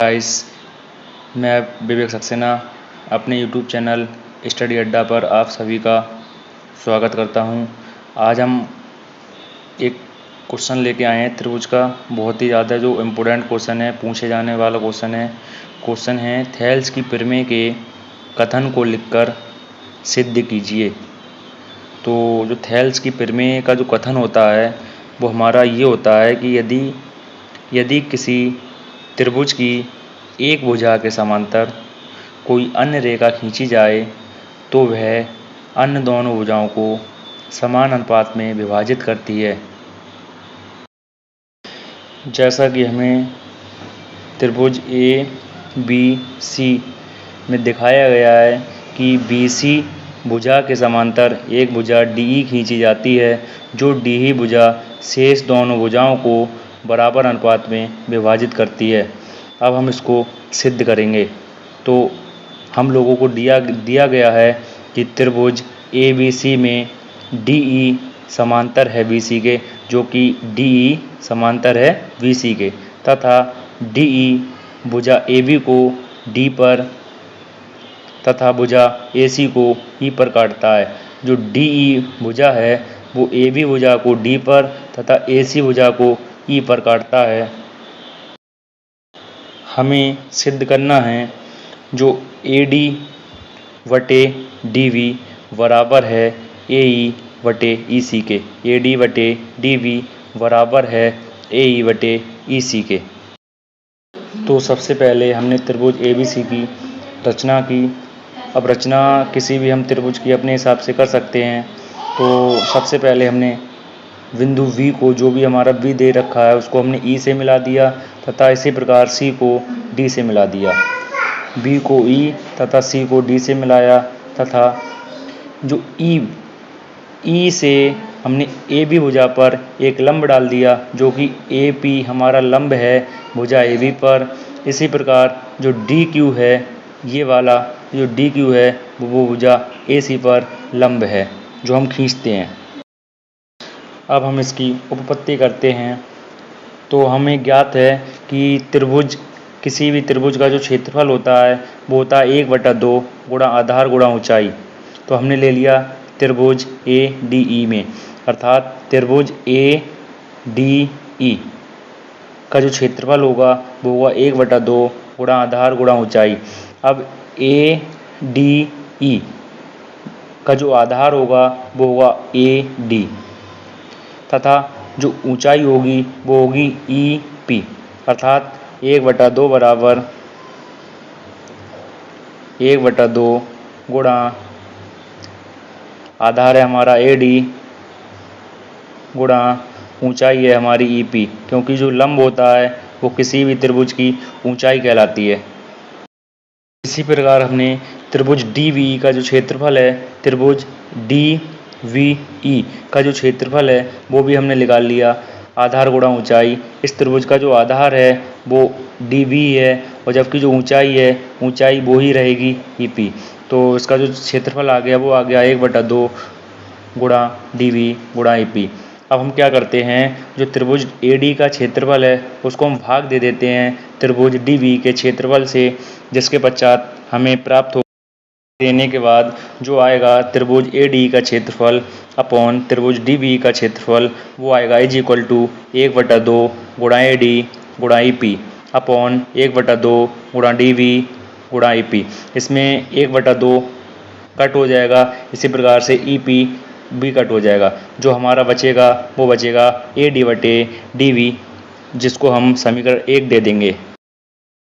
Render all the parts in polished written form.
Guys, मैं विवेक सक्सेना अपने YouTube channel study अड्डा पर आप सभी का स्वागत करता हूं। आज हम एक क्वेश्चन लेके आए हैं त्रिभुज का। बहुत ही ज़्यादा जो इम्पोर्टेंट क्वेश्चन है, पूछे जाने वाला क्वेश्चन है थेल्स की प्रमेय के कथन को लिखकर सिद्ध कीजिए। तो जो थेल्स की प्रमेय का जो कथन होता है वो हमारा ये होता है कि यदि किसी त्रिभुज की एक भुजा के समांतर कोई अन्य रेखा खींची जाए तो वह अन्य दोनों भुजाओं को समान अनुपात में विभाजित करती है। जैसा कि हमें त्रिभुज ABC में दिखाया गया है कि BC भुजा के समांतर एक भुजा DE खींची जाती है, जो DE भुजा शेष दोनों भुजाओं को बराबर अनुपात में विभाजित करती है। अब हम इसको सिद्ध करेंगे। तो हम लोगों को दिया गया है कि त्रिभुज ABC में DE समांतर है BC के, जो कि DE समांतर है BC के, तथा DE भुजा AB को D पर तथा भुजा AC को E पर काटता है। जो DE भुजा है वो AB भुजा को D पर तथा AC भुजा को E पर काटता है। हमें सिद्ध करना है जो AD बटे DV बराबर है AE बटे EC के। AD बटे DV बराबर है AE बटे EC के। तो सबसे पहले हमने त्रिभुज ABC की रचना की। अब रचना किसी भी हम त्रिभुज की अपने हिसाब से कर सकते हैं। तो सबसे पहले हमने बिंदु V को, जो भी हमारा V दे रखा है, उसको हमने E से मिला दिया तथा इसी प्रकार C को D से मिला दिया। B को E तथा C को D से मिलाया तथा जो E से हमने AB भुजा पर एक लंब डाल दिया, जो कि AP हमारा लंब है भुजा AB पर। इसी प्रकार जो DQ है, ये वाला जो DQ है वो भुजा AC पर लंब है जो हम खींचते हैं। अब हम इसकी उपपत्ति करते हैं। तो हमें ज्ञात है कि किसी भी त्रिभुज का जो क्षेत्रफल होता है वो होता है 1/2 गुणा आधार गुणा ऊंचाई। तो हमने ले लिया त्रिभुज ADE में, अर्थात त्रिभुज ADE का जो क्षेत्रफल होगा वो होगा 1/2 गुणा आधार गुणा ऊंचाई। अब ADE का जो आधार होगा वो होगा AD तथा जो ऊंचाई होगी वो होगी EP, अर्थात 1/2 बराबर 1/2 गुणा आधार है हमारा AD गुणा ऊंचाई है हमारी EP, क्योंकि जो लंब होता है वो किसी भी त्रिभुज की ऊंचाई कहलाती है। इसी प्रकार हमने त्रिभुज DVE का जो क्षेत्रफल है, त्रिभुज DVE का जो क्षेत्रफल है वो भी हमने निकाल लिया, आधार गुणा ऊंचाई। इस त्रिभुज का जो आधार है वो DV है और जबकि जो ऊंचाई है, ऊंचाई वो ही रहेगी EP। तो इसका जो क्षेत्रफल आ गया वो आ गया 1/2 गुणा DV गुणा EP। अब हम क्या करते हैं, जो त्रिभुज AD का क्षेत्रफल है उसको हम भाग दे देते हैं त्रिभुज DV के क्षेत्रफल से, जिसके पश्चात हमें प्राप्त हो देने के बाद जो आएगा त्रिभुज AD का क्षेत्रफल अपॉन त्रिभुज DV का क्षेत्रफल, वो आएगा इज इक्वल टू 1/2 गुणा AD गुणा EP अपॉन 1/2 गुणा DV गुणा EP। इसमें 1/2 कट हो जाएगा, इसी प्रकार से EP भी कट हो जाएगा। जो हमारा बचेगा वो बचेगा AD बटे DV, जिसको हम समीकरण 1 दे देंगे।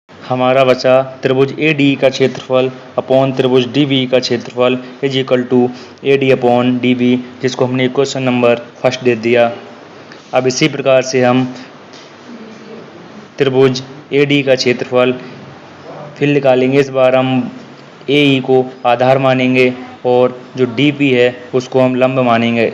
हमारा बचा त्रिभुज AD का क्षेत्रफल अपॉन त्रिभुज DV का क्षेत्रफल is equal to AD upon DV, जिसको हमने क्वेश्चन नंबर 1 दे दिया। अब इसी प्रकार से हम त्रिभुज AD का क्षेत्रफल फिर निकालेंगे। इस बार हम AE को आधार मानेंगे और जो DP है उसको हम लंब मानेंगे।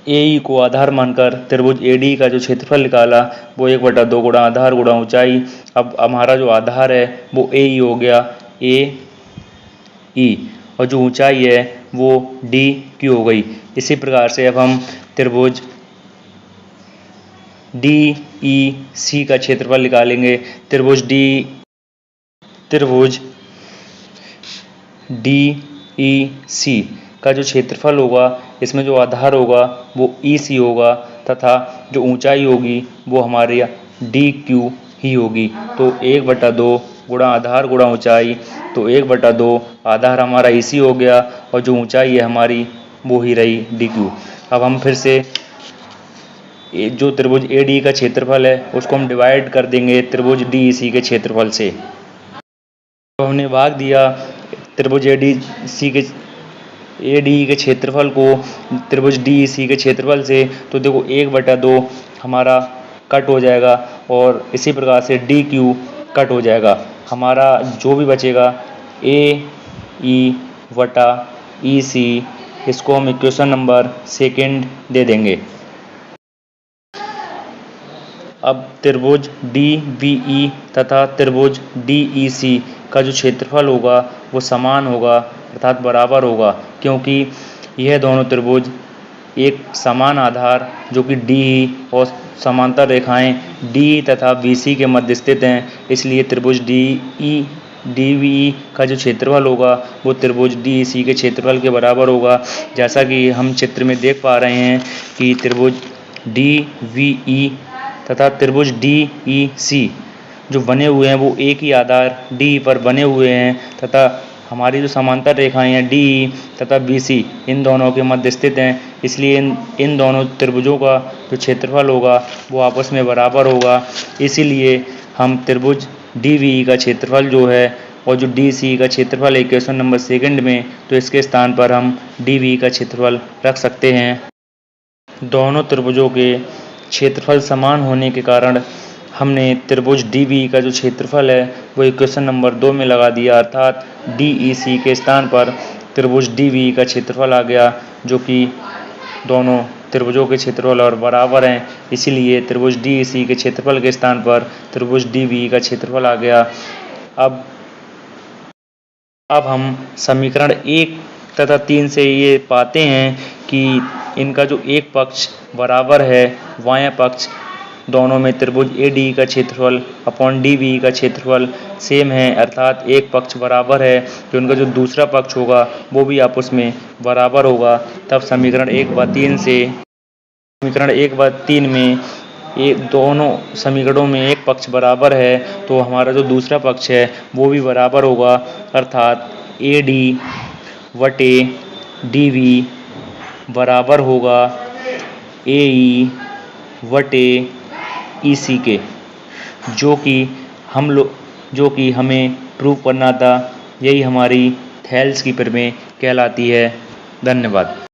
AE को आधार मानकर त्रिभुज AD का जो क्षेत्रफल निकाला वो 1/2 गुणा आधार गुणा ऊंचाई। अब हमारा जो आधार है वो AE हो गया AE और जो ऊंचाई है वो DQ हो गई। इसी प्रकार से अब हम त्रिभुज D ई सी का क्षेत्रफल निकालेंगे। त्रिभुज डी ई सी का जो क्षेत्रफल होगा, इसमें जो आधार होगा वो ई सी होगा तथा जो ऊंचाई होगी वो हमारी डी क्यू ही होगी। तो 1/2 गुणा आधार गुणा ऊंचाई, तो 1/2 आधार हमारा ई सी हो गया और जो ऊंचाई है हमारी वो ही रही डी क्यू। अब हम फिर से जो त्रिभुज ए डी का क्षेत्रफल है उसको हम डिवाइड कर देंगे त्रिभुज डी ई सी के क्षेत्रफल से। तो हमने भाग दिया त्रिभुज ए डी के क्षेत्रफल को त्रिभुज डी ई सी के क्षेत्रफल से, तो देखो 1/2 हमारा कट हो जाएगा और इसी प्रकार से डी क्यू कट हो जाएगा। हमारा जो भी बचेगा ए ई वटा ई सी, इसको हम इक्वेशन नंबर 2 दे देंगे। अब त्रिभुज डी बी ई तथा त्रिभुज डी ई सी का जो क्षेत्रफल होगा वो समान होगा अर्थात बराबर होगा, क्योंकि यह दोनों त्रिभुज एक समान आधार जो कि डी और समांतर रेखाएं डी तथा बी सी के मध्य स्थित हैं। इसलिए त्रिभुज डी बी ई का जो क्षेत्रफल होगा वो त्रिभुज डी ई सी के क्षेत्रफल के बराबर होगा। जैसा कि हम चित्र में देख पा रहे हैं कि त्रिभुज डी बी ई तथा त्रिभुज डी ई सी जो बने हुए हैं वो एक ही आधार डी पर बने हुए हैं तथा हमारी जो समांतर रेखाएं हैं डी तथा बी सी इन दोनों के मध्य स्थित हैं। इसलिए इन दोनों त्रिभुजों का जो क्षेत्रफल होगा वो आपस में बराबर होगा। इसीलिए हम त्रिभुज डी बी ई का क्षेत्रफल जो है और जो डी सी का क्षेत्रफल है इक्वेशन नंबर 2 में, तो इसके स्थान पर हम डी बी ई का क्षेत्रफल रख सकते हैं। दोनों त्रिभुजों के क्षेत्रफल समान होने के कारण हमने त्रिभुज डी बी ई का जो क्षेत्रफल है वो इक्वेशन नंबर 2 में लगा दिया, अर्थात डी ई सी के स्थान पर त्रिभुज डी बी ई का क्षेत्रफल आ गया, जो कि दोनों त्रिभुजों के क्षेत्रफल और बराबर हैं। इसीलिए त्रिभुज डी ई सी के क्षेत्रफल के स्थान पर त्रिभुज डी बी ई का क्षेत्रफल आ गया। अब हम समीकरण 1 तथा 3 से ये पाते हैं कि इनका जो एक पक्ष बराबर है, बायां पक्ष दोनों में त्रिभुज ए डी का क्षेत्रफल अपॉन डी बी का क्षेत्रफल सेम है, अर्थात एक पक्ष बराबर है, जो उनका जो दूसरा पक्ष होगा वो भी आपस में बराबर होगा। तब समीकरण 1 व 3 में दोनों समीकरणों में एक पक्ष बराबर है तो हमारा जो दूसरा पक्ष है वो भी बराबर होगा, अर्थात ए डी वटे डी बी बराबर होगा ए ई वटे ई सी के, जो कि हमें प्रूव करना था। यही हमारी थेल्स की प्रमेय कहलाती है। धन्यवाद।